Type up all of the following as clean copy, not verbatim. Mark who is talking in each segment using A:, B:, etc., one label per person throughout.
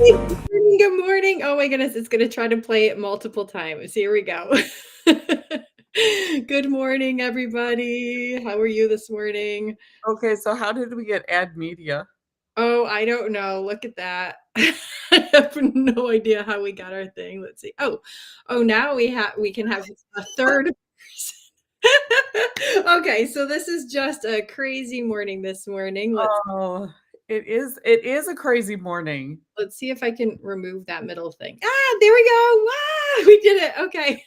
A: Good morning. Oh my goodness, it's gonna try to play it multiple times. Here we go. Good morning, everybody. How are you this morning?
B: Okay, so how did we get ad media?
A: Oh, I don't know. Look at that. I have no idea how we got our thing. Let's see. Oh, now we can have a third person. Okay, so this is just a crazy morning this morning.
B: Oh, it is a crazy morning.
A: Let's see if I can remove that middle thing. There we go. Wow, we did it. Okay.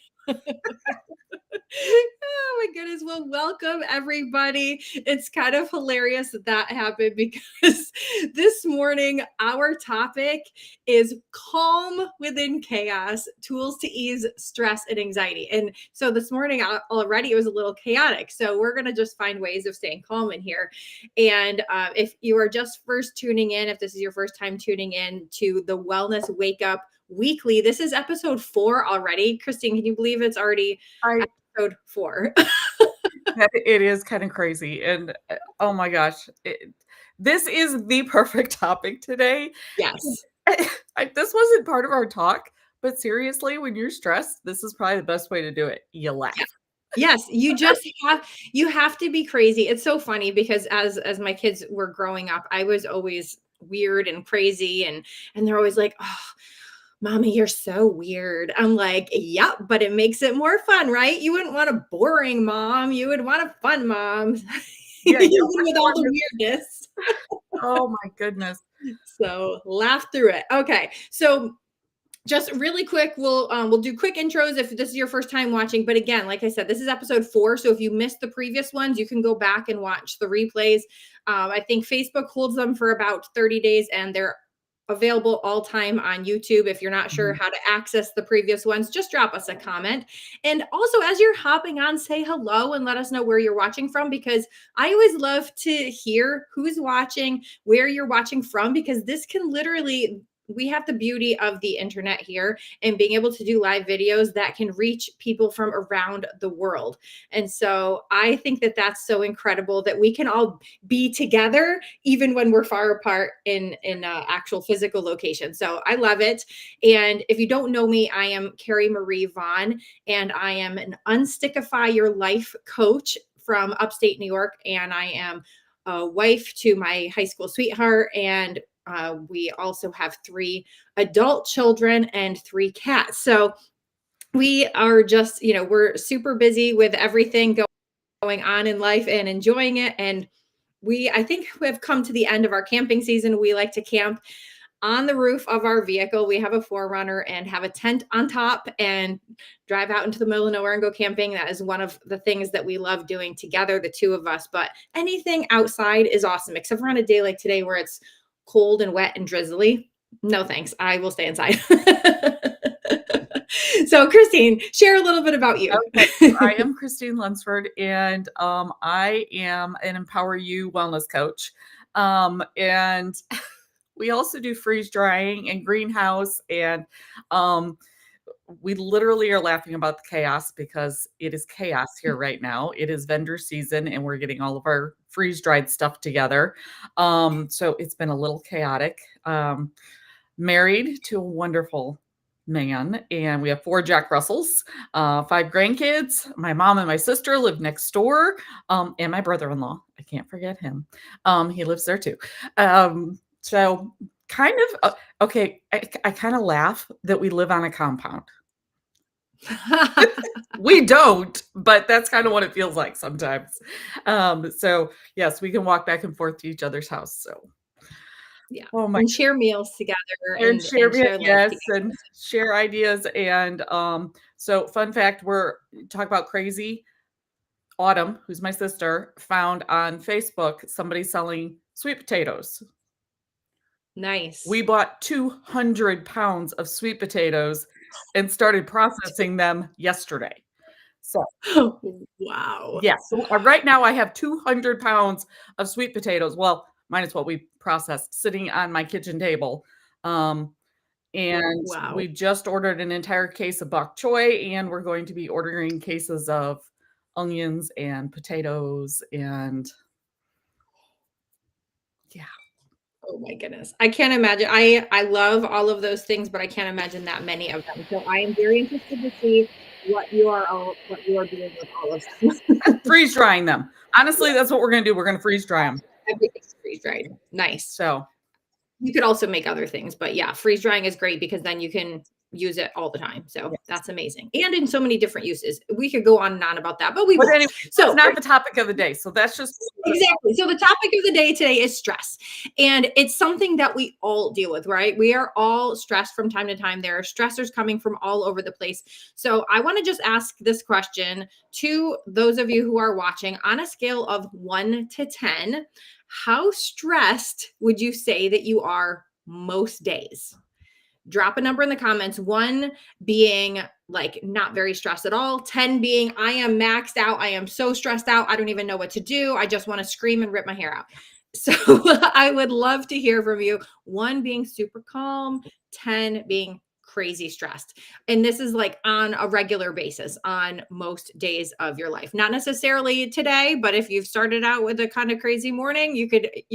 A: Oh my goodness. Well, welcome everybody. It's kind of hilarious that happened because this morning our topic is calm within chaos, tools to ease stress and anxiety. And so this morning already it was a little chaotic. So we're going to just find ways of staying calm in here. And if you are just first tuning in, if this is your first time tuning in to the Wellness Wake Up Weekly, this is episode 4 already. Christine, can you believe it's already
B: I
A: episode 4?
B: it is kind of crazy, and oh my gosh, this is the perfect topic today.
A: Yes.
B: This wasn't part of our talk, but seriously, when you're stressed, this is probably the best way to do it. You laugh.
A: Yes, you have to be crazy. It's so funny because as my kids were growing up, I was always weird and crazy and they're always like, "Oh, Mommy, you're so weird." I'm like, "Yep, but it makes it more fun, right? You wouldn't want a boring mom. You would want a fun mom."
B: Yeah,
A: Even
B: you don't
A: with all the weirdness.
B: oh my goodness.
A: So, laugh through it. Okay. So, just really quick, we'll do quick intros if this is your first time watching. But again, like I said, this is episode 4, so if you missed the previous ones, you can go back and watch the replays. I think Facebook holds them for about 30 days, and they're available all time on YouTube. If you're not sure
B: Mhm.
A: how to access the previous ones, just drop us a comment. And also, as you're hopping on, say hello and let us know where you're watching from, because I always love to hear who's watching, where you're watching from, because this can literally, we have the beauty of the internet here and being able to do live videos that can reach people from around the world. And so I think that that's so incredible that we can all be together even when we're far apart in actual physical location. So I love it. And if you don't know me, I am Carrie Marie Vaughn, and I am an Unstickify Your Life coach from upstate New York, and I am a wife to my high school sweetheart, and we also have 3 adult children and 3 cats. So we are just, we're super busy with everything going on in life and enjoying it. And I think we have come to the end of our camping season. We like to camp on the roof of our vehicle. We have a 4Runner and have a tent on top and drive out into the middle of nowhere and go camping. That is one of the things that we love doing together, the 2 of us. But anything outside is awesome, except for on a day like today where it's cold and wet and drizzly. No thanks. I will stay inside. So, Christine, share a little bit about you.
B: Okay, I am Christine Lunceford, and I am an Empower You wellness coach. And we also do freeze drying and greenhouse, and um, we literally are laughing about the chaos because it is chaos here right now. It is vendor season, and we're getting all of our freeze dried stuff together. So it's been a little chaotic. Married to a wonderful man, and we have 4 Jack Russells, 5 grandkids. My mom and my sister live next door, and my brother-in-law. I can't forget him. He lives there too. So kind of okay. I kind of laugh that we live on a compound. We don't, but that's kind of what it feels like sometimes. So yes, we can walk back and forth to each other's house. So
A: Yeah.
B: oh my
A: And share meals together
B: and share
A: and share life
B: yes,
A: together.
B: and share ideas, and, so fun fact, we're talk about crazy. Autumn, who's my sister, found on Facebook somebody selling sweet potatoes. We
A: Nice.
B: bought 200 pounds of sweet potatoes and started processing them yesterday. So,
A: Wow.
B: yes, so, right now I have 200 pounds of sweet potatoes, well, minus what we processed, sitting on my kitchen table, um, and
A: Wow.
B: we just ordered an entire case of bok choy, and we're going to be ordering cases of onions and potatoes, and yeah.
A: Oh my goodness. I can't imagine. I love all of those things, but I can't imagine that many of them. So I am very interested to see what you are doing with all of them.
B: Freeze drying them. Honestly,
A: Yeah,
B: that's what we're going to do. We're going to freeze dry them.
A: everything's freeze dried. Nice.
B: So,
A: You could also make other things, but yeah, freeze drying is great because then you can use it all the time. So
B: yes.
A: that's amazing. And in so many different uses. We could go on and on about that, but we
B: But
A: won't.
B: anyway, that's
A: So
B: not the topic of the day. So that's just
A: exactly. So the topic of the day today is stress. And it's something that we all deal with, right? We are all stressed from time to time. There are stressors coming from all over the place. So I want to just ask this question to those of you who are watching on a scale of 1 to 10. How stressed would you say that you are most days? Drop a number in the comments. 1 being like not very stressed at all. 10 being I am maxed out. I am so stressed out. I don't even know what to do. I just want to scream and rip my hair out. So I would love to hear from you. 1 being super calm, 10 being crazy stressed. And this is like on a regular basis on most days of your life. Not necessarily today, but if you've started out with a kind of crazy morning, you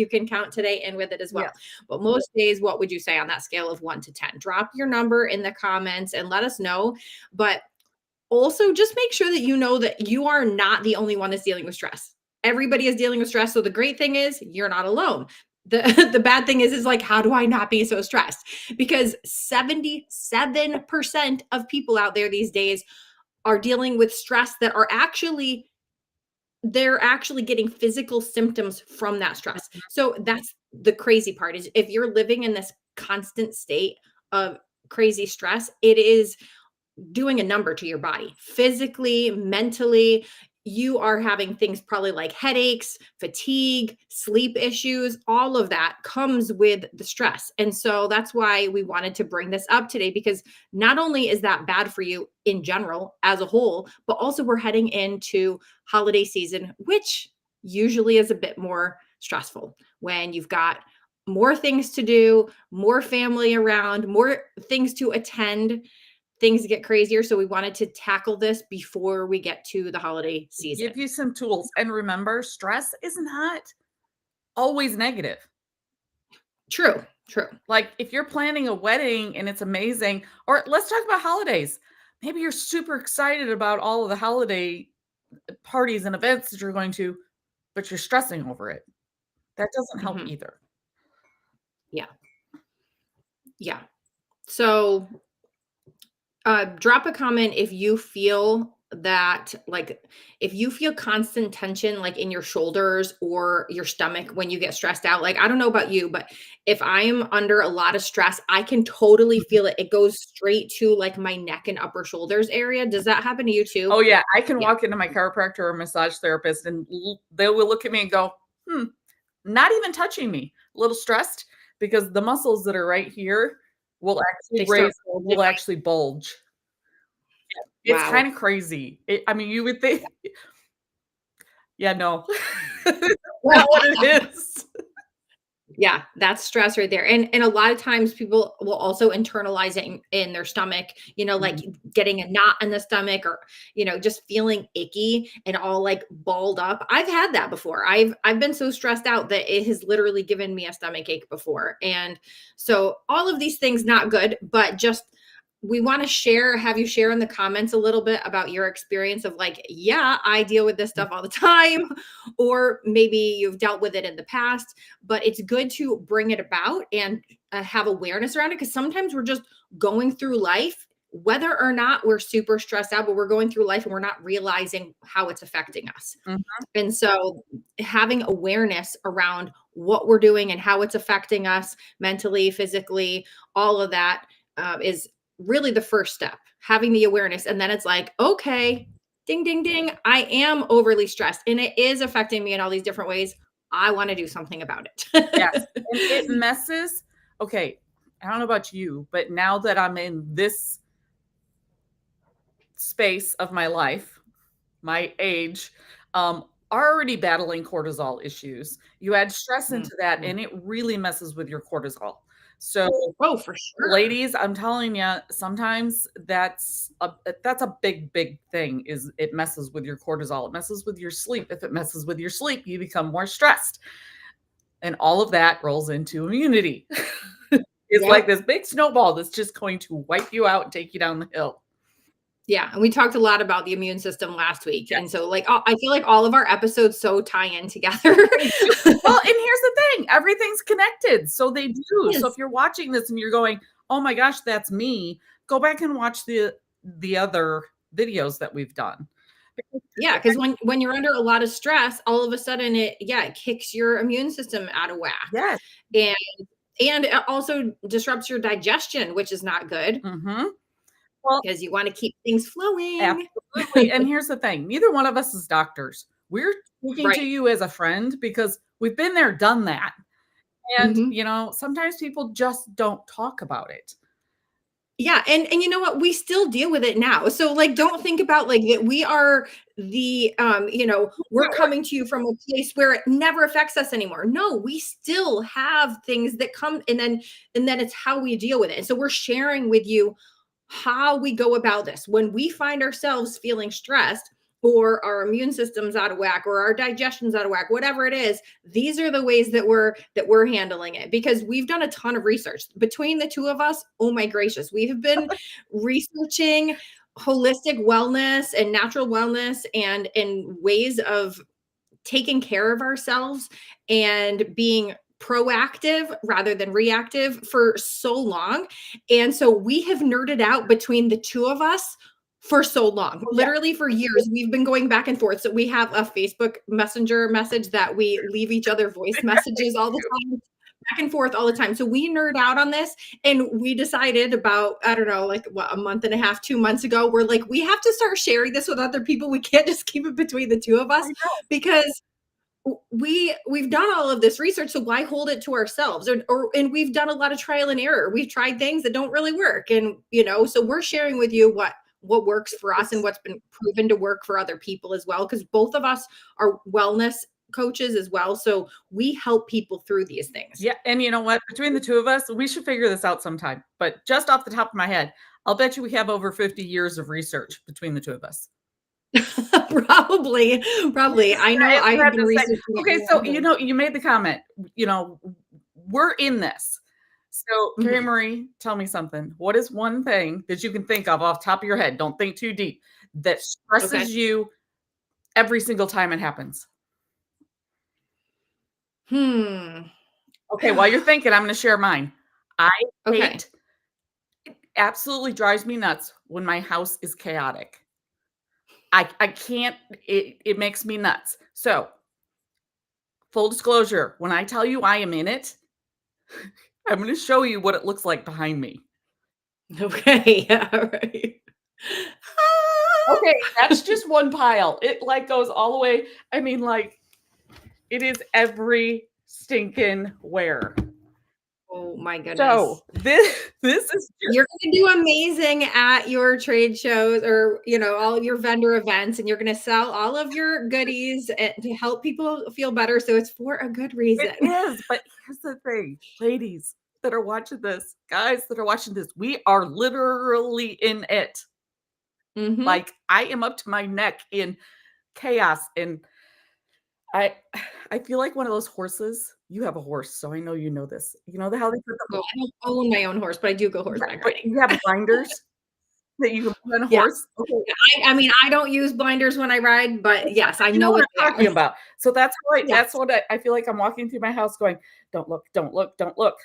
A: can count today in with it as well.
B: yes.
A: But most days, what would you say on that scale of 1 to 10? Drop your number in the comments and let us know. But also just make sure that you know that you are not the only one that's dealing with stress. Everybody is dealing with stress. So the great thing is you're not alone. The bad thing is like, how do I not be so stressed? Because 77% of people out there these days are dealing with stress that are actually they're actually getting physical symptoms from that stress. So that's the crazy part is if you're living in this constant state of crazy stress, it is doing a number to your body physically, mentally. You are having things probably like headaches, fatigue, sleep issues. All of that comes with the stress. And so that's why we wanted to bring this up today because not only is that bad for you in general as a whole, but also we're heading into holiday season, which usually is a bit more stressful when you've got more things to do, more family around, more things to attend, things get crazier. So we wanted to tackle this before we get to the holiday season.
B: Give you some tools. And remember, stress is not always negative.
A: True, true.
B: Like if you're planning a wedding and it's amazing, or let's talk about holidays. Maybe you're super excited about all of the holiday parties and events that you're going to, but you're stressing over it. That doesn't help
A: Mhm.
B: either.
A: Yeah. Yeah. So drop a comment if you feel that like if you feel constant tension like in your shoulders or your stomach when you get stressed out. Like I don't know about you, but if I'm under a lot of stress, I can totally feel it. It goes straight to like my neck and upper shoulders area. Does that happen to you too?
B: Oh yeah, I can
A: Yeah.
B: walk into my chiropractor or massage therapist and they will look at me and go, not even touching me. A little stressed because the muscles that are right here will actually
A: They start
B: will actually bulge. It's
A: wow.
B: kind of crazy. I mean, you would think, yeah, no, not what it is.
A: Yeah, that's stress right there. And a lot of times people will also internalize it in their stomach, like
B: Mhm.
A: getting a knot in the stomach or, just feeling icky and all like balled up. I've had that before. I've been so stressed out that it has literally given me a stomach ache before. And so all of these things not good, but just we want to have you share in the comments a little bit about your experience of like, yeah, I deal with this stuff all the time, or maybe you've dealt with it in the past, but it's good to bring it about and have awareness around it because sometimes we're just going through life, whether or not we're super stressed out, but we're going through life and we're not realizing how it's affecting us.
B: Mhm.
A: And so having awareness around what we're doing and how it's affecting us mentally, physically, all of that is really the first step, having the awareness. And then it's like, okay, ding, ding, ding, I am overly stressed and it is affecting me in all these different ways. I want to do something about
B: Yes,
A: it.
B: and it messes. Okay, I don't know about you, but now that I'm in this space of my life, my age, are already battling cortisol issues. You add stress into that,
A: Mhm.
B: and it really messes with your cortisol. So,
A: Oh, for sure.
B: ladies, I'm telling you, sometimes that's a big, big thing. Is it messes with your cortisol? It messes with your sleep. If it messes with your sleep, you become more stressed. And all of that rolls into immunity. It's like
A: Yep.
B: this big snowball that's just going to wipe you out and take you down the hill.
A: Yeah, and we talked a lot about the immune system last week, and
B: Yes.
A: so, like, I feel like all of our episodes so tie in together.
B: They do. Well, and here's the thing, everything's connected, so they do. So
A: Yes.
B: if you're watching this and you're going, "Oh my gosh, that's me," go back and watch the other videos that we've done.
A: Yeah, because when you're under a lot of stress, all of a sudden it kicks your immune system out of whack,
B: Yes.
A: and it also disrupts your digestion, which is not good
B: Mhm. Well,
A: because you want to keep things flowing.
B: absolutely, and here's the thing, neither one of us is doctors. We're speaking to
A: Right.
B: you as a friend because we've been there, done that, and,
A: Mhm.
B: you know, sometimes people just don't talk about it.
A: Yeah, and you know what? We still deal with it now. So like don't think about like that we are the we're coming to you from a place where it never affects us anymore. No, we still have things that come and then it's how we deal with it. And so we're sharing with you how we go about this. When we find ourselves feeling stressed or our immune system's out of whack or our digestion's out of whack, whatever it is, these are the ways that we're handling it because we've done a ton of research between the two of us. Oh my gracious, we have been researching holistic wellness and natural wellness and ways of taking care of ourselves and being proactive rather than reactive for so long. And so we have nerded out between the two of us for so long.
B: Yeah.
A: Literally for years, we've been going back and forth. So we have a Facebook Messenger message that we leave each other voice messages all the time, back and forth all the time. So we nerd out on this and we decided about, I don't know, like what, a month and a half, 2 months ago, we're like, we have to start sharing this with other people. We can't just keep it between the two of us
B: I know.
A: because we've done all of this research, so why hold it to ourselves? And we've done a lot of trial and error. We've tried things that don't really work, and so we're sharing with you what works for us and what's been proven to work for other people as well, because both of us are wellness coaches as well, so we help people through these things.
B: Yeah, and you know what? Between the two of us, we should figure this out sometime. But just off the top of my head, I'll bet you we have over 50 years of research between the two of us.
A: Probably. I know
B: I
A: I have
B: have
A: been
B: to say,
A: researching it
B: okay,
A: a
B: so
A: long time.
B: you made the comment, you know, we're in this. So, Carrie
A: Mhm.
B: Marie, tell me something. What is one thing that you can think of off the top of your head? Don't think too deep. That
A: Okay.
B: stresses you every single time it happens.
A: Hmm.
B: Okay, while you're thinking, I'm going to share mine. I
A: Okay.
B: hate, absolutely drives me nuts when my house is chaotic. I can't, it makes me nuts. So, full disclosure, when I tell you I am in it, I'm gonna show you what it looks like behind me.
A: Okay. Yeah, right.
B: Okay, that's just one pile. It, like, goes all the way, I mean, like, it is every stinking where.
A: Oh my
B: So,
A: goodness.
B: this is just
A: You're gonna do amazing at your trade shows or, all of your vendor events, and you're gonna sell all of your goodies to help people feel better, so it's for a good
B: it
A: reason.
B: is, but here's the thing, ladies that are watching this, guys that are watching this, we are literally in it.
A: Mhm.
B: Like, I am up to my neck in chaos, and I I feel like one of those horses. You have a horse, so I know you know this. You know the how they put the,
A: Well, I don't own my own horse, but I do go
B: yeah,
A: horseback
B: but
A: riding.
B: you have blinders that you can put on a
A: Yes.
B: horse? Okay,
A: I mean, I don't use blinders when I ride, but yes, I
B: you know
A: know
B: what
A: what
B: I'm
A: they
B: talking
A: are.
B: about. So that's
A: Yes.
B: what I feel like I'm walking through my house going, "Don't look, don't look, don't look."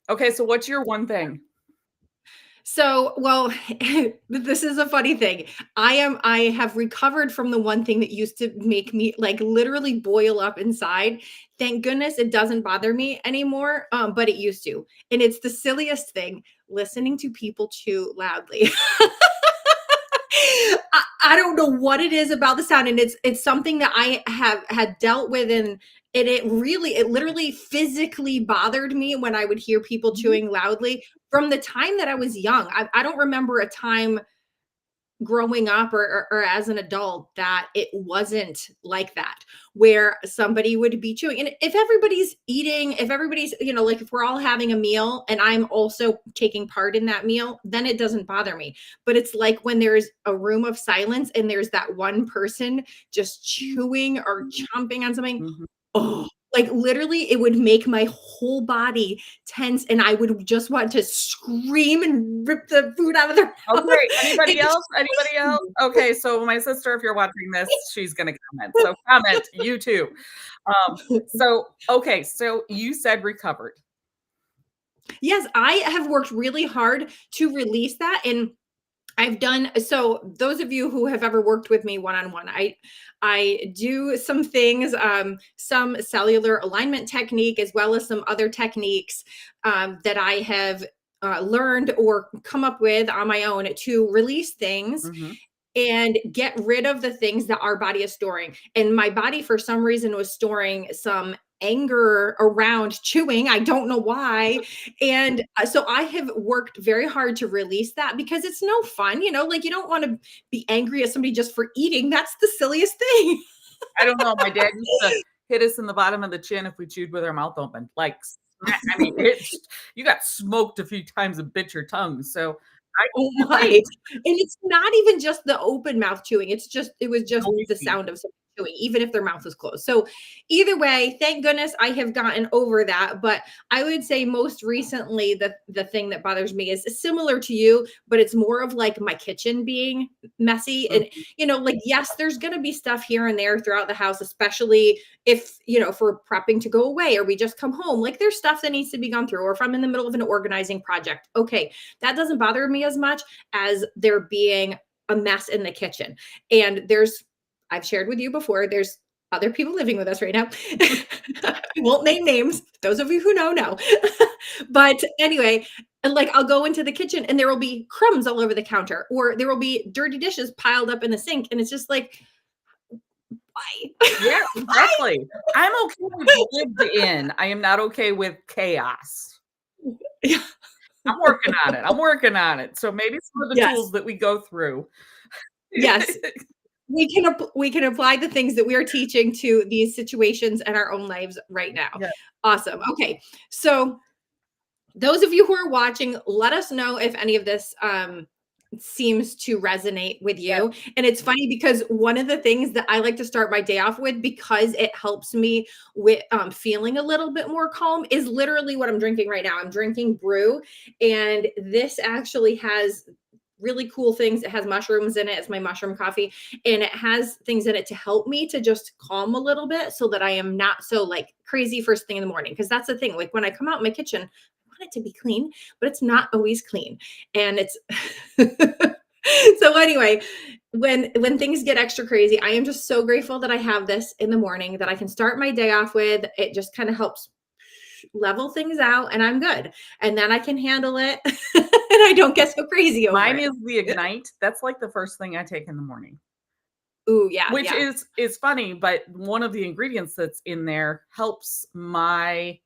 B: Okay, so what's your one thing?
A: So, well, this is a funny thing. I have recovered from the one thing that used to make me like literally boil up inside. Thank goodness it doesn't bother me anymore, but it used to. And it's the silliest thing, listening to people chew loudly. I don't know what it is about the sound, and it's something that I have had dealt with, and it literally physically bothered me when I would hear people
B: Mhm.
A: chewing loudly from the time that I was young. I don't remember a time growing up or as an adult that it wasn't like that, where somebody would be chewing. And if everybody's eating, if everybody's, like if we're all having a meal and I'm also taking part in that meal, then it doesn't bother me. But it's like when there's a room of silence and there's that one person just chewing or chomping on something.
B: Mhm.
A: Oh. Like, literally, it would make my whole body tense, and I would just want to scream and rip the food out of their mouth.
B: Okay, anybody
A: It's
B: else? Anybody else? Okay, so my sister, if you're watching this, she's gonna comment. So comment, you too. Okay, so you said recovered.
A: Yes, I have worked really hard to release that, and I've done so those of you who have ever worked with me one-on-one, I do some things, some cellular alignment technique, as well as some other techniques that I have learned or come up with on my own to release things
B: Mhm.
A: and get rid of the things that our body is storing. And my body, for some reason, was storing some anger around chewing. I don't know why. And so I have worked very hard to release that because it's no fun. Like, you don't want to be angry at somebody just for eating. That's the silliest thing.
B: I don't know, my dad used to hit us in the bottom of the chin if we chewed with our mouth open, like, smack I mean, it's you got smoked a few times and bit your tongue, so I
A: Oh
B: can
A: my.
B: relate.
A: And it's not even just the open mouth chewing. It was just the
B: Noisy.
A: sound of someone chewing, even if their mouth was closed. So either way, thank goodness I have gotten over that. But I would say most recently, the thing that bothers me is similar to you, but it's more of like my kitchen being messy. And
B: Mhm.
A: like, yes, there's gonna be stuff here and there throughout the house, especially if we're prepping to go away or we just come home. Like, there's stuff that needs to be gone through, or if I'm in the middle of an organizing project. Okay, that doesn't bother me as much as there being a mess in the kitchen. And I've shared with you before, there's other people living with us right now. I won't name names. Those of you who know. But anyway, like, I'll go into the kitchen and there will be crumbs all over the counter, or there will be dirty dishes piled up in the sink. And it's just like, why?
B: Yeah,
A: Why?
B: exactly. I'm okay with lived in, I am not okay with chaos.
A: Yeah.
B: I'm working on it, so maybe some of the
A: Yes.
B: tools that we go through.
A: Yes. We can apply the things that we are teaching to these situations in our own lives right now.
B: Yeah,
A: Awesome. Okay. So those of you who are watching, let us know if any of this seems to resonate with
B: yeah,
A: you. And it's funny because one of the things that I like to start my day off with, because it helps me with feeling a little bit more calm, is literally what I'm drinking right now. I'm drinking brew, and this actually has really cool things. It has mushrooms in it. It's my mushroom coffee, and it has things in it to help me to just calm a little bit so that I am not so like crazy first thing in the morning. Because that's the thing. Like, when I come out in my kitchen, I want it to be clean, but it's not always clean. And it's so anyway, when things get extra crazy, I am just so grateful that I have this in the morning that I can start my day off with. It just kind of helps level things out, and I'm good. And then I can handle it and I don't get so crazy over
B: mine
A: it.
B: is the Ignite, that's like the first thing I take in the morning,
A: Ooh, yeah,
B: which
A: yeah.
B: is funny, but one of the ingredients that's in there helps my,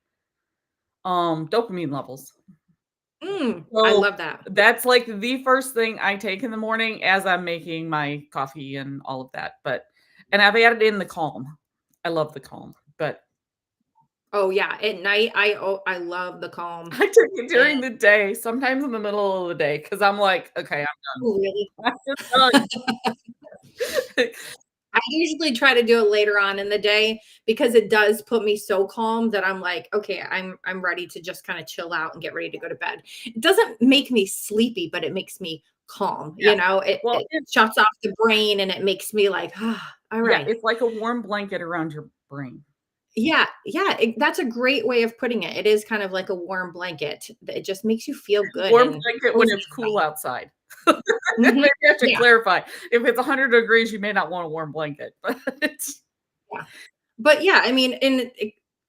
B: dopamine levels.
A: I
B: So,
A: love that.
B: that's like the first thing I take in the morning as I'm making my coffee and all of that, and I've added in the calm. I love the calm, but
A: Oh, yeah. At night, I love the calm.
B: I take it
A: And
B: during the day, sometimes in the middle of the day, because 'cause I'm like, "Okay,
A: oh, really?
B: I'm just done."
A: I usually try to do it later on in the day because it does put me so calm that I'm like, okay, I'm ready to just kind of chill out and get ready to go to bed. It doesn't make me sleepy, but it makes me calm.
B: Yeah. Well,
A: It shuts off the brain and it makes me like, all
B: yeah,
A: right.
B: it's like a warm blanket around your brain.
A: Yeah, yeah, that's a great way of putting it. It is kind of like a warm blanket. It just makes you feel good
B: Warm
A: and
B: blanket when
A: cozy
B: it's cool outside.
A: inside.
B: Maybe I should
A: Yeah,
B: clarify. If it's 100 degrees, you may not want a warm blanket, but
A: yeah. But yeah, I mean,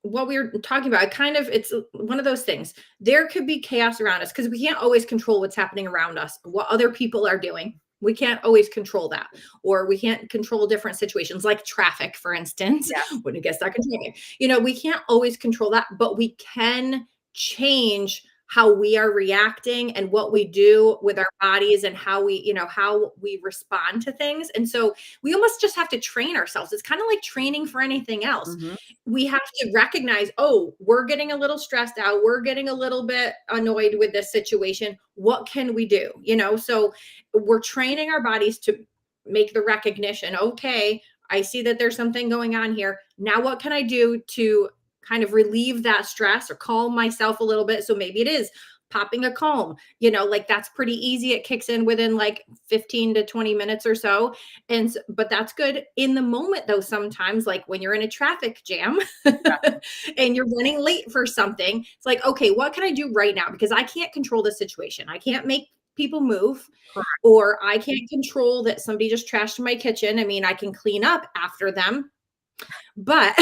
A: what we were talking about, it's one of those things. There could be chaos around us because we can't always control what's happening around us, what other people are doing. We can't always control that, or we can't control different situations like traffic, for instance,
B: yeah.
A: when it gets stuck in traffic. We can't always control that, but we can change how we are reacting and what we do with our bodies and how we respond to things. And so we almost just have to train ourselves. It's kind of like training for anything else.
B: Mhm.
A: We have to recognize, oh, we're getting a little stressed out. We're getting a little bit annoyed with this situation. What can we do? So we're training our bodies to make the recognition. Okay, I see that there's something going on here. Now, what can I do to kind of relieve that stress or calm myself a little bit. So maybe it is popping a calm, like that's pretty easy. It kicks in within like 15 to 20 minutes or so. But that's good in the moment though. Sometimes like when you're in a traffic jam and you're running late for something, it's like, okay, what can I do right now? Because I can't control the situation. I can't make people move,
B: Correct.
A: or I can't control that somebody just trashed my kitchen. I mean, I can clean up after them, but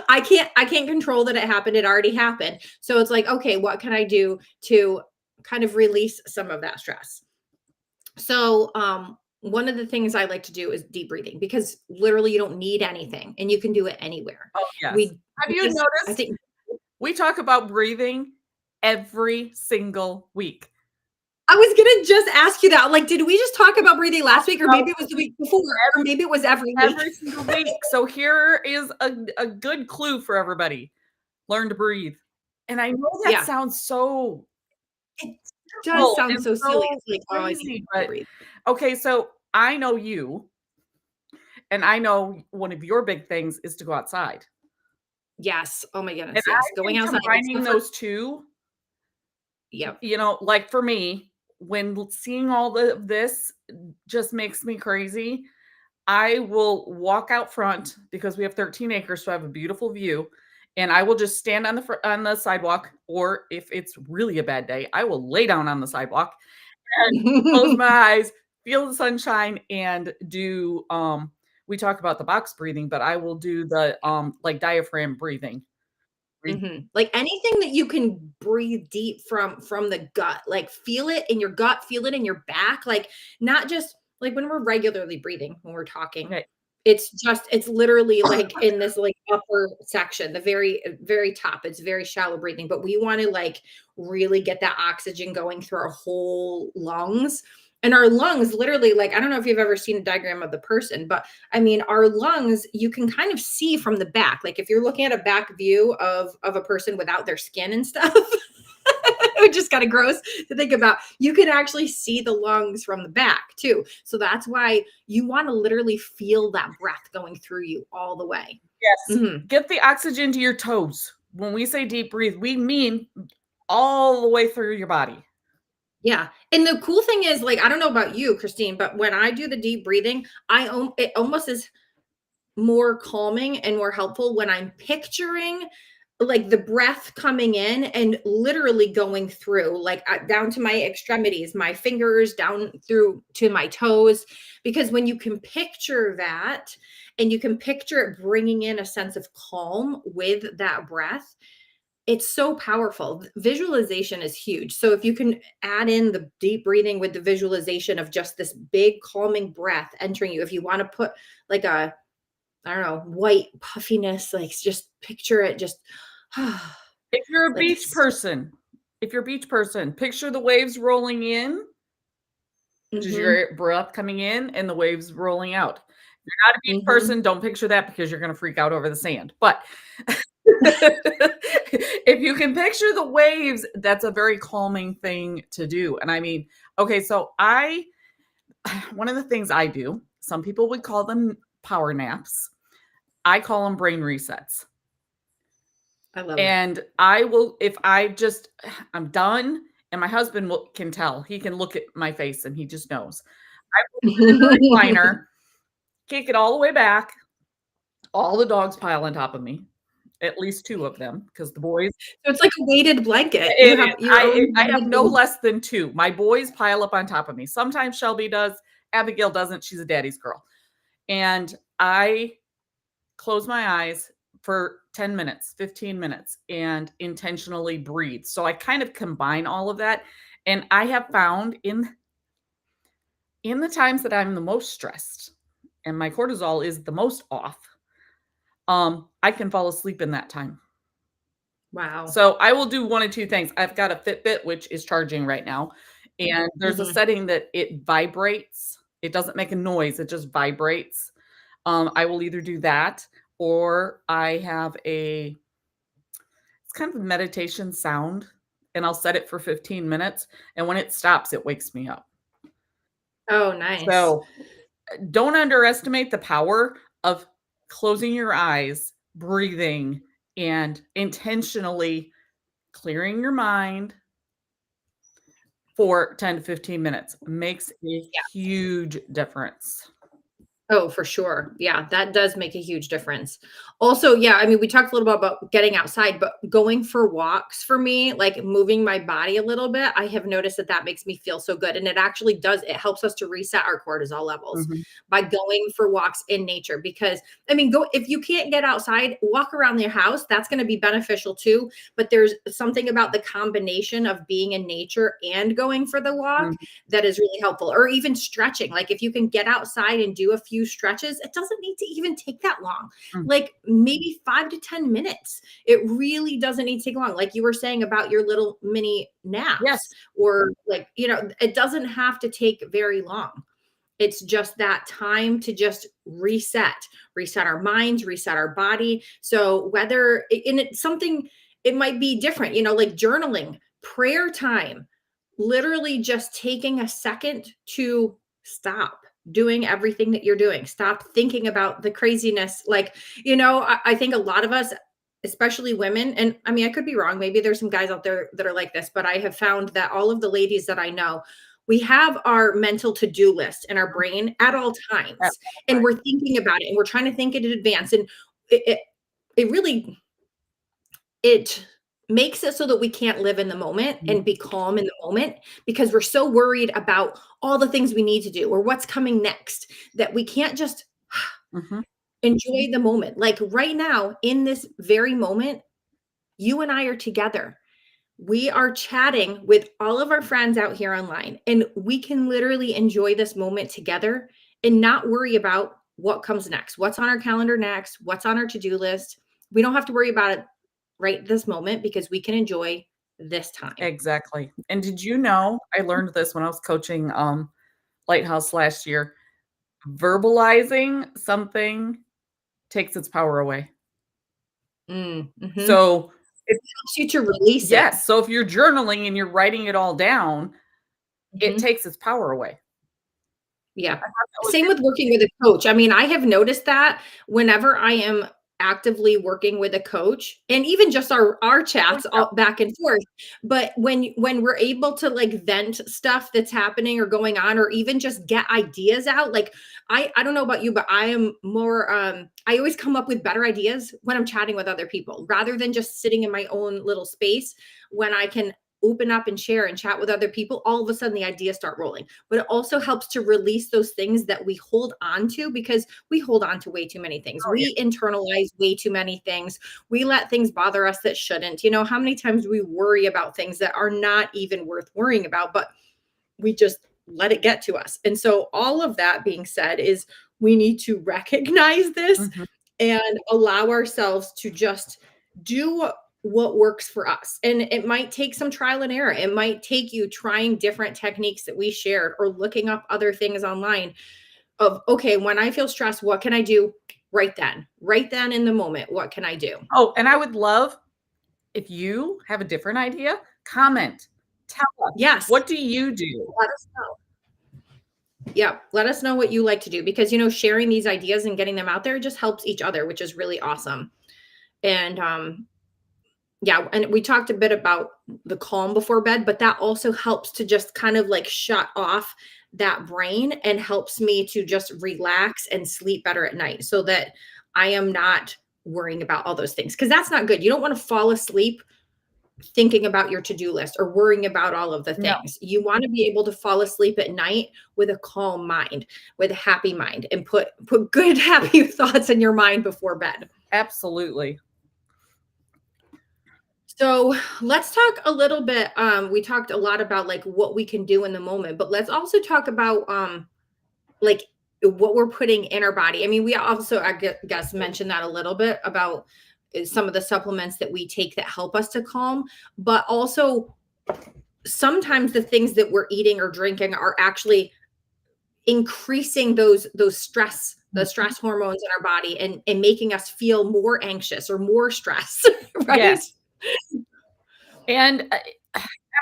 A: I can't control that it happened. It already happened. So it's like, okay, what can I do to kind of release some of that stress? So one of the things I like to do is deep breathing, because literally you don't need anything and you can do it anywhere.
B: Oh, yes.
A: We
B: Have you
A: because I
B: noticed
A: think
B: we talk about breathing every single week?
A: I was gonna just ask you that. Like, did we just talk about breathing last week, or
B: About
A: maybe it was the week before, or maybe it was every week?
B: every single week. So here is a good clue for everybody. Learn to breathe. And I know that
A: Yeah,
B: sounds so
A: it does
B: simple
A: sound
B: and
A: so silly.
B: so
A: It's like, oh, I see
B: crazy,
A: to
B: but
A: breathe.
B: okay, so I know you, and I know one of your big things is to go outside.
A: Yes. Oh my
B: And
A: goodness. Yes.
B: I
A: Going
B: think
A: outside. It's the
B: combining
A: first.
B: those 2,
A: Yep.
B: like for me, when seeing all this just makes me crazy, I will walk out front because we have 13 acres, so I have a beautiful view, and I will just stand on the sidewalk, or if it's really a bad day, I will lay down on the sidewalk and close my eyes, feel the sunshine, and do, we talk about the box breathing, but I will do the, like, diaphragm breathing. Breathe.
A: Like anything that you can breathe deep from the gut, like feel it in your gut, feel it in your back, like not just like when we're regularly breathing when we're talking.
B: Okay.
A: It's literally like in this like upper section, the very top. It's very shallow breathing, but we want to like really get that oxygen going through our whole lungs. And our lungs literally, like, I don't know if you've ever seen a diagram of the person, but I mean, our lungs, you can kind of see from the back. Like if you're looking at a back view of a person without their skin and stuff, it just kind of gross to think about. You can actually see the lungs from the back too. So that's why you want to literally feel that breath going through you all the way.
B: Yes.
A: Mhm.
B: Get the oxygen to your toes. When we say deep breathe, we mean all the way through your body.
A: Yeah. And the cool thing is, like, I don't know about you, Christine, but when I do the deep breathing, it almost is more calming and more helpful when I'm picturing like the breath coming in and literally going through like down to my extremities, my fingers down through to my toes. Because when you can picture that and you can picture it bringing in a sense of calm with that breath, it's so powerful. Visualization is huge. So if you can add in the deep breathing with the visualization of just this big calming breath entering you, if you want to put like a, I don't know, white puffiness, like just picture it just
B: If you're a
A: like
B: beach person, picture the waves rolling in, which is
A: mhm,
B: your breath coming in and the waves rolling out. If you're not a beach
A: mhm.
B: person, don't picture that because you're gonna freak out over the sand. But if you can picture the waves, that's a very calming thing to do. And I mean, okay, so one of the things I do, some people would call them power naps. I call them brain resets.
A: I love it.
B: And I will, if I just, I'm done, and my husband can tell, he can look at my face and he just knows. I will sit in the recliner, kick it all the way back. All the dogs pile on top of me, at least 2 of them, because the boys,
A: So it's like a weighted blanket. You
B: it is.
A: have your own
B: I have
A: weighted
B: no
A: blanket.
B: less than 2. My boys pile up on top of me. Sometimes Shelby does, Abigail doesn't. She's a daddy's girl. And I close my eyes for 10 minutes, 15 minutes, and intentionally breathe. So I kind of combine all of that. And I have found in the times that I'm the most stressed and my cortisol is the most off, I can fall asleep in that time.
A: Wow.
B: So I will do one of 2 things. I've got a Fitbit, which is charging right now, and there's a
A: Mhm.
B: setting that it vibrates. It doesn't make a noise, it just vibrates. I will either do that or I have it's kind of a meditation sound, and I'll set it for 15 minutes, and when it stops, it wakes me up.
A: Oh, nice.
B: So, don't underestimate the power of closing your eyes, breathing, and intentionally clearing your mind for 10 to 15 minutes makes a huge difference.
A: Oh, for sure. Yeah, that does make a huge difference. Also, yeah, I mean, we talked a little bit about getting outside, but going for walks for me, like moving my body a little bit, I have noticed that that makes me feel so good. And it actually does, it helps us to reset our cortisol levels
B: Mhm,
A: by going for walks in nature. Because, I mean, go if you can't get outside, walk around your house. That's going to be beneficial too. But there's something about the combination of being in nature and going for the walk
B: mhm,
A: that is really helpful. Or even stretching. Like if you can get outside and do a few stretches, it doesn't need to even take that long.
B: mm.
A: Like maybe 5 to 10 minutes. It really doesn't need to take long. Like you were saying about your little mini naps,
B: Yes,
A: or like, it doesn't have to take very long. It's just that time to just reset our minds, reset our body. So whether, and it's something, it might be different, like journaling, prayer time, literally just taking a second to stop doing everything that you're doing, stop thinking about the craziness. Like, I think a lot of us, especially women, and I mean, I could be wrong. Maybe there's some guys out there that are like this, but I have found that all of the ladies that I know, we have our mental to-do list in our brain at all
B: at
A: times,
B: all
A: and
B: times.
A: we're thinking about it and we're trying to think it in advance. And it, it, it really, it makes it so that we can't live in the moment
B: Mhm,
A: and be calm in the moment, because we're so worried about all the things we need to do or what's coming next, that we can't just
B: mhm.
A: enjoy the moment. Like right now, in this very moment, you and I are together. We are chatting with all of our friends out here online, and we can literally enjoy this moment together and not worry about what comes next, what's on our calendar next, what's on our to-do list. We don't have to worry about it right this moment, because we can enjoy this time.
B: Exactly. And did you know, I learned this when I was coaching, Lighthouse last year, verbalizing something takes its power away.
A: Mhm.
B: So, if
A: Helps you to release it.
B: yes, so if you're journaling and you're writing it all down, it
A: Mhm.
B: takes its power away.
A: Yeah.
B: I thought that was
A: Same with working with a coach. I mean, I have noticed that whenever I am actively working with a coach, and even just our
B: oh,
A: chats
B: yeah.
A: all back and forth, but when we're able to like vent stuff that's happening or going on, or even just get ideas out, like I don't know about you, but I am more I always come up with better ideas when I'm chatting with other people rather than just sitting in my own little space. When I can open up and share and chat with other people, all of a sudden the ideas start rolling. But it also helps to release those things that we hold on to, because we hold on to way too many things.
B: Oh, yeah.
A: We internalize way too many things. We let things bother us that shouldn't. How many times we worry about things that are not even worth worrying about, but we just let it get to us. And so all of that being said, is we need to recognize this
B: Mhm.
A: and allow ourselves to just do what works for us. And it might take some trial and error. It might take you trying different techniques that we shared, or looking up other things online of, okay, when I feel stressed, what can I do right then in the moment? What can I do?
B: Oh, and I would love if you have a different idea, comment. Tell us,
A: Yes.
B: what do you do?
A: Let us know. Yeah. Let us know what you like to do, because, sharing these ideas and getting them out there just helps each other, which is really awesome. And yeah, and we talked a bit about the calm before bed, but that also helps to just kind of like shut off that brain, and helps me to just relax and sleep better at night, so that I am not worrying about all those things, because that's not good. You don't want to fall asleep thinking about your to-do list or worrying about all of the
B: No,
A: things. You want to be able to fall asleep at night with a calm mind, with a happy mind, and put good happy thoughts in your mind before bed.
B: absolutely.
A: So let's talk a little bit. We talked a lot about like what we can do in the moment, but let's also talk about like what we're putting in our body. I mean, we also, guess, mentioned that a little bit about some of the supplements that we take that help us to calm, but also sometimes the things that we're eating or drinking are actually increasing those stress the
B: Mhm.
A: stress hormones in our body, and making us feel more anxious or more stressed, right?
B: Yes, and,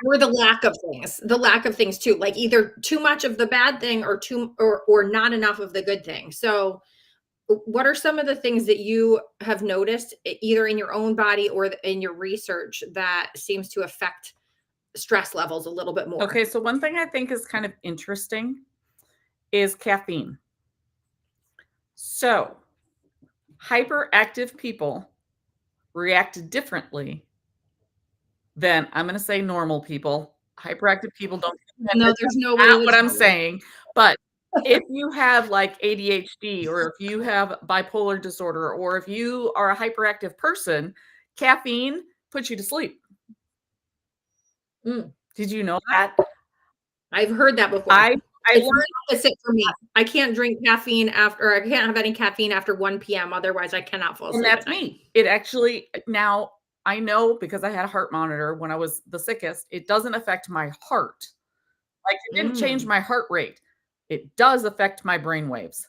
A: Or the lack of things too, like either too much of the bad thing, or too or not enough of the good thing. So what are some of the things that you have noticed either in your own body or in your research that seems to affect stress levels a little bit more?
B: Okay, so one thing I think is kind of interesting is caffeine. So, hyperactive people react differently than, I'm gonna say, normal people. Hyperactive people don't get
A: No,
B: offended,
A: there's
B: that's
A: no way it
B: not what
A: was
B: I'm
A: normal.
B: saying, but if you have, like, ADHD or if you have bipolar disorder or if you are a hyperactive person, caffeine puts you to sleep.
A: Mm.
B: Did you know that?
A: I've heard that before.
B: I I
A: It's
B: learned,
A: the opposite for me. I can't drink caffeine after, or I can't have any caffeine after 1 p.m. Otherwise, I cannot fall
B: and
A: asleep at
B: that's
A: night.
B: me. It actually, now I know because I had a heart monitor when I was the sickest, it doesn't affect my heart. Like, it didn't change
A: Mm.
B: my heart rate. It does affect my brain waves.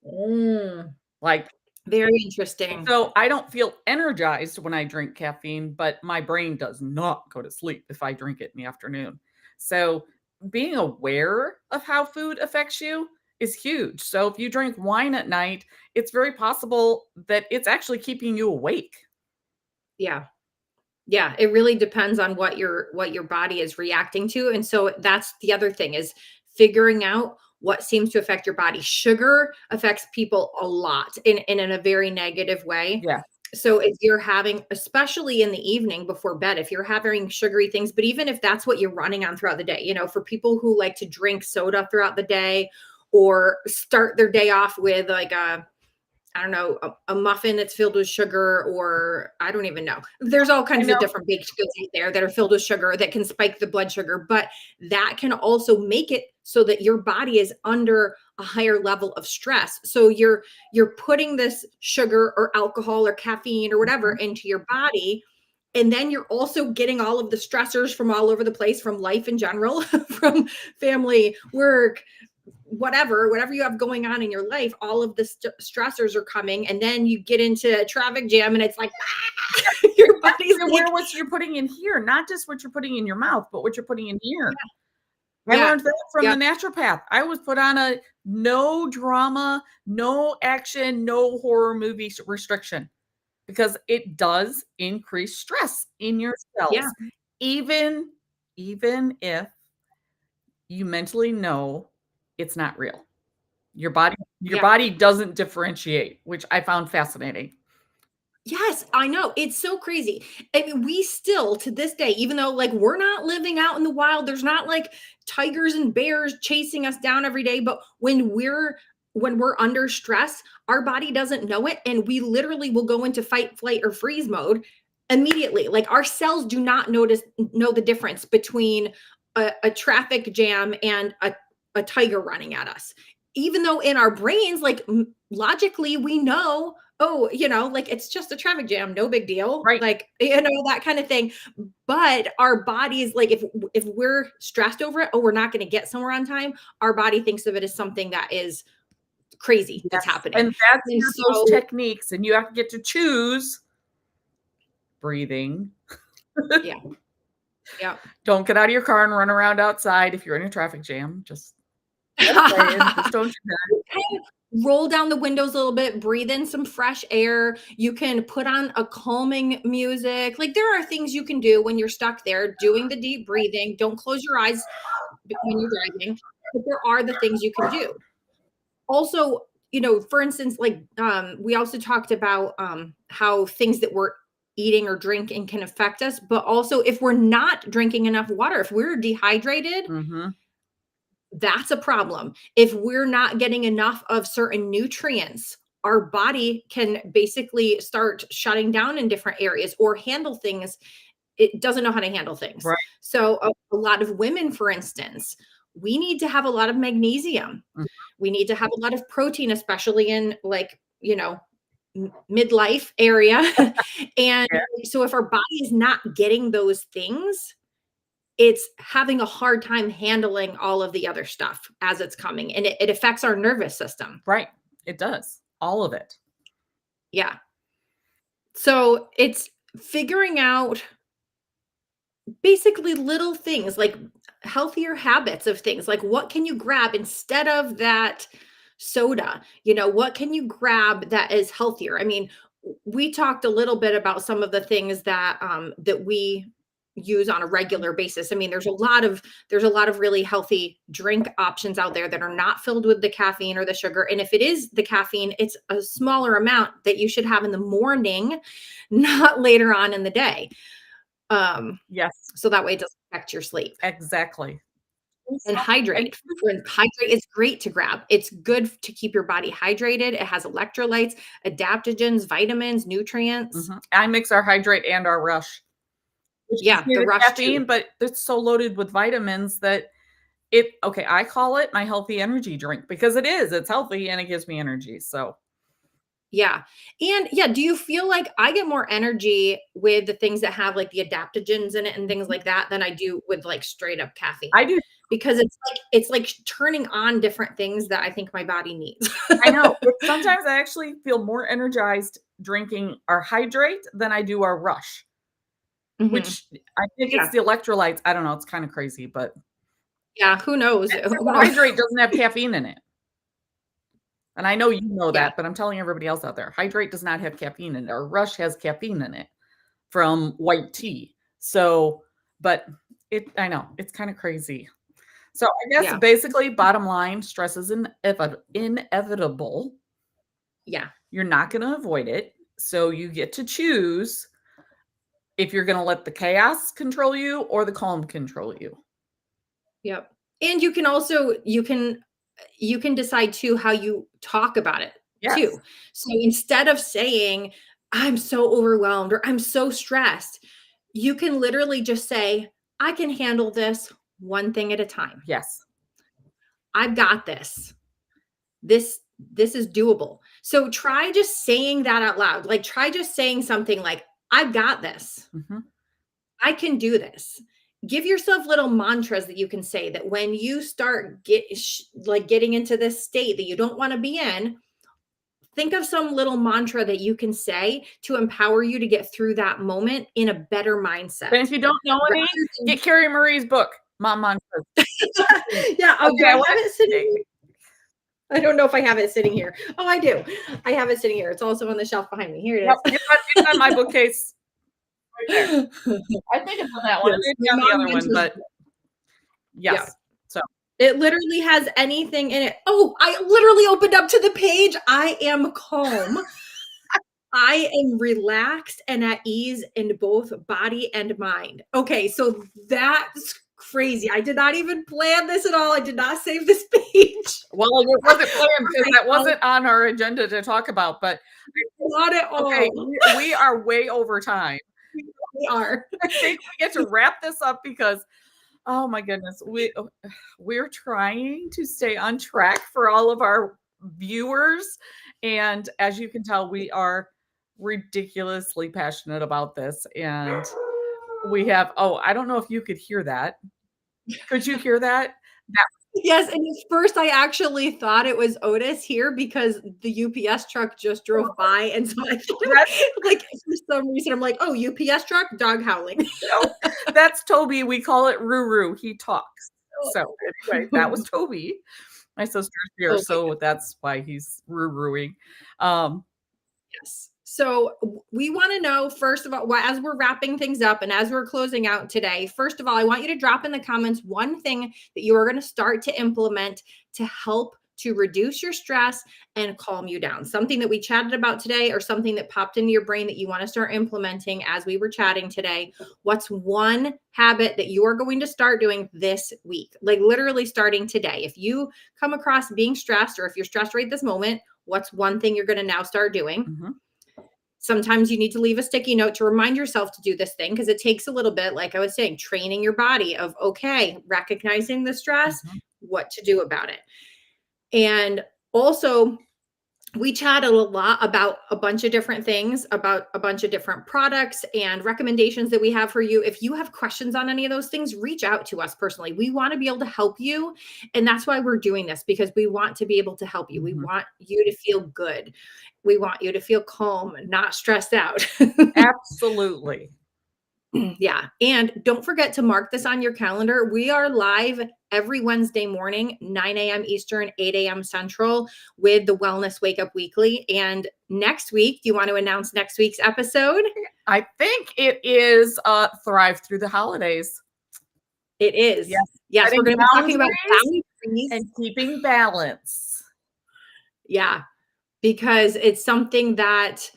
A: Mm.
B: Like,
A: Very interesting.
B: so I don't feel energized when I drink caffeine, but my brain does not go to sleep if I drink it in the afternoon. So being aware of how food affects you is huge. So if you drink wine at night, it's very possible that it's actually keeping you awake.
A: Yeah. Yeah, it really depends on what your body is reacting to, and so that's the other thing is figuring out what seems to affect your body. Sugar affects people a lot in a very negative way.
B: Yeah.
A: So if you're having, especially in the evening before bed, if you're having sugary things, but even if that's what you're running on throughout the day, for people who like to drink soda throughout the day or start their day off with like a, I don't know, a muffin that's filled with sugar, or I don't even know. There's all
B: I
A: kinds of
B: know.
A: different baked goods out there that are filled with sugar that can spike the blood sugar, but that can also make it so that your body is under a higher level of stress. So you're putting this sugar or alcohol or caffeine or whatever
B: Mhm.
A: into your body, and then you're also getting all of the stressors from all over the place, from life in general, from family, work, whatever you have going on in your life, all of the stressors are coming, and then you get into a traffic jam and it's like your body's
B: You're
A: like,
B: aware what you're putting in here, not just what you're putting in your mouth, but what you're putting in here. I
A: yeah,
B: learned that from
A: yeah,
B: the naturopath. I was put on a no drama, no action, no horror movie restriction because it does increase stress in your
A: yeah,
B: cells, even if you mentally know it's not real. Your
A: yeah.
B: body doesn't differentiate, which I found fascinating.
A: Yes, I know. It's so crazy. I mean, we still to this day, even though like we're not living out in the wild, there's not like tigers and bears chasing us down every day, but when we're under stress, our body doesn't know it, and we literally will go into fight, flight, or freeze mode immediately. Like our cells do not know the difference between a traffic jam and a tiger running at us. Even though in our brains, like logically, we know, oh, like it's just a traffic jam, no big deal,
B: Right.
A: like, that kind of thing. But our bodies, like if we're stressed over it, oh, we're not going to get somewhere on time, our body thinks of it as something that is crazy that's
B: Yes.
A: happening.
B: And that's
A: And
B: where those
A: so,
B: techniques, and you have to get to choose breathing.
A: yeah, yeah.
B: Don't get out of your car and run around outside if you're in a traffic jam. Just saying, just don't do that.
A: Kind of roll down the windows a little bit, breathe in some fresh air. You can put on a calming music. Like there are things you can do when you're stuck there doing the deep breathing. Don't close your eyes when you're driving, but there are the things you can do. Also, for instance, like we also talked about how things that we're eating or drinking can affect us, but also if we're not drinking enough water, if we're dehydrated,
B: Mhm.
A: that's a problem. If we're not getting enough of certain nutrients, our body can basically start shutting down in different areas or handle things. It doesn't know how to handle things.
B: Right.
A: So, a lot of women, for instance, we need to have a lot of magnesium.
B: Mm.
A: We need to have a lot of protein, especially in like, midlife area. And
B: Yeah.
A: so, if our body is not getting those things, it's having a hard time handling all of the other stuff as it's coming, and it affects our nervous system.
B: Right. It does. All of it.
A: Yeah. So it's figuring out basically little things like healthier habits of things, like what can you grab instead of that soda? What can you grab that is healthier? I mean, we talked a little bit about some of the things that we use on a regular basis. I mean, there's a lot of really healthy drink options out there that are not filled with the caffeine or the sugar. And if it is the caffeine, it's a smaller amount that you should have in the morning, not later on in the day.
B: Yes,
A: So that way it doesn't affect your sleep.
B: exactly.
A: And
B: And
A: hydrate. Hydrate is great to grab. It's good to keep your body hydrated. It has electrolytes, adaptogens, vitamins, nutrients.
B: I mix our hydrate and our rush, which gives
A: Yeah,
B: me
A: the
B: the
A: rush too.
B: caffeine, but it's so loaded with vitamins that okay, I call it my healthy energy drink because it is. It's healthy and it gives me energy. So
A: Yeah. And yeah, do you feel like I get more energy with the things that have like the adaptogens in it and things like that than I do with like straight up caffeine?
B: I do.
A: Because it's like turning on different things that I think my body needs.
B: I know. Sometimes I actually feel more energized drinking our hydrate than I do our rush,
A: Mhm.
B: which I think it's
A: Yeah.
B: the electrolytes. I don't know. It's kind of crazy, but
A: Yeah, who knows?
B: except
A: Who
B: the
A: knows?
B: hydrate doesn't have caffeine in it. And I know you know
A: Yeah.
B: that, but I'm telling everybody else out there, hydrate does not have caffeine in it. Or rush has caffeine in it from white tea. So, but I know it's kind of crazy. So I guess
A: Yeah.
B: basically, bottom line, stress is inevitable.
A: Yeah.
B: You're not going to avoid it. So you get to choose if you're going to let the chaos control you or the calm control you.
A: Yep. And you can decide too how you talk about it
B: Yes.
A: too. So instead of saying, I'm so overwhelmed or I'm so stressed, you can literally just say, I can handle this one thing at a time.
B: Yes.
A: I've got this. This is doable. So try just saying that out loud. Like try just saying something like, I've got this.
B: Hmm.
A: I can do this. Give yourself little mantras that you can say that when you start getting into this state that you don't want to be in, think of some little mantra that you can say to empower you to get through that moment in a better mindset.
B: And if you don't know any,
A: Rather than
B: get Carrie Marie's book, Mom Mantras.
A: Yeah, oh, do
B: Okay,
A: I
B: I
A: have
B: want
A: it sitting
B: to
A: here? I don't know if I have it sitting here. Oh, I do. I have it sitting here. It's also on the shelf behind me. Here it
B: Yep,
A: is.
B: it's on my bookcase right there. I think it's on that one. It
A: Yes,
B: may be
A: my
B: on the
A: mom
B: other one,
A: mentions
B: but
A: yeah.
B: yes. So
A: It literally has anything in it. Oh, I literally opened up to the page. I am calm. I am relaxed and at ease in both body and mind. Okay, so that's crazy. I did not even plan this at all. I did not save this page.
B: well, it wasn't planned because that
A: I
B: wasn't on our agenda to talk about, but
A: not at
B: okay,
A: all.
B: we are way over time.
A: We are.
B: I think we get to wrap this up because oh my goodness, we're trying to stay on track for all of our viewers, and as you can tell, we are ridiculously passionate about this, and we have I don't know if you could hear that. Could you hear that? That
A: Yes, and at first I actually thought it was Otis here because the UPS truck just drove by, and so I thought
B: that's
A: like for some reason I'm like, oh, UPS truck, dog howling.
B: no, that's Toby. We call it Ruru. He talks. So anyway, that was Toby. My sister's here,
A: Oh my
B: so that's why he's Ruruing. Um,
A: goodness. So we want to know first of all, as we're wrapping things up and as we're closing out today, first of all, I want you to drop in the comments one thing that you are going to start to implement to help to reduce your stress and calm you down. Something that we chatted about today or something that popped into your brain that you want to start implementing as we were chatting today. What's one habit that you are going to start doing this week? Like literally starting today. If you come across being stressed or if you're stressed right this moment, what's one thing you're going to now start doing?
B: mhm,
A: Sometimes you need to leave a sticky note to remind yourself to do this thing because it takes a little bit, like I was saying, training your body of, okay, recognizing the stress,
B: mhm.
A: what to do about it. And also, we chatted a lot about a bunch of different things, about a bunch of different products and recommendations that we have for you. If you have questions on any of those things, reach out to us personally. We want to be able to help you. And that's why we're doing this because we want to be able to help you. We
B: Mhm.
A: want you to feel good. We want you to feel calm and not stressed out.
B: Absolutely.
A: Yeah. And don't forget to mark this on your calendar. We are live every Wednesday morning, 9 a.m. Eastern, 8 a.m. Central, with the Wellness Wake Up Weekly. And next week, do you want to announce next week's episode?
B: I think it is Thrive Through the Holidays.
A: It is.
B: Yes.
A: Yes, we're
B: Setting
A: going to be talking about
B: boundaries
A: boundaries.
B: and keeping balance.
A: Yeah, because it's something that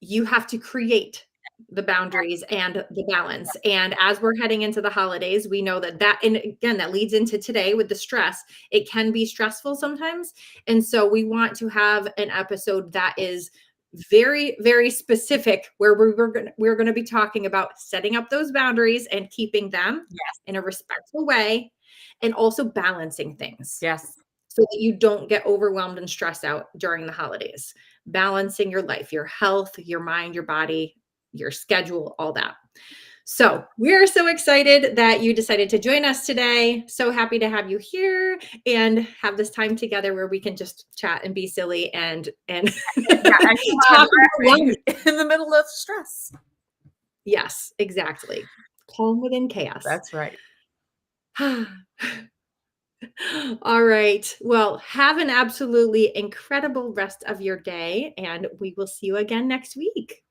A: you have to create the boundaries and the balance. And as we're heading into the holidays, we know that, and again, that leads into today with the stress. It can be stressful sometimes. And so we want to have an episode that is very, very specific, where we're going to be talking about setting up those boundaries and keeping them
B: Yes.
A: in a respectful way, and also balancing things
B: Yes.
A: so that you don't get overwhelmed and stressed out during the holidays. Balancing your life, your health, your mind, your body, your schedule, all that. So we're so excited that you decided to join us today. So happy to have you here and have this time together where we can just chat and be silly and
B: Yeah,
A: talk about
B: in the middle of stress.
A: Yes, exactly. Calm within chaos.
B: That's right.
A: All right. Well, have an absolutely incredible rest of your day, and we will see you again next week.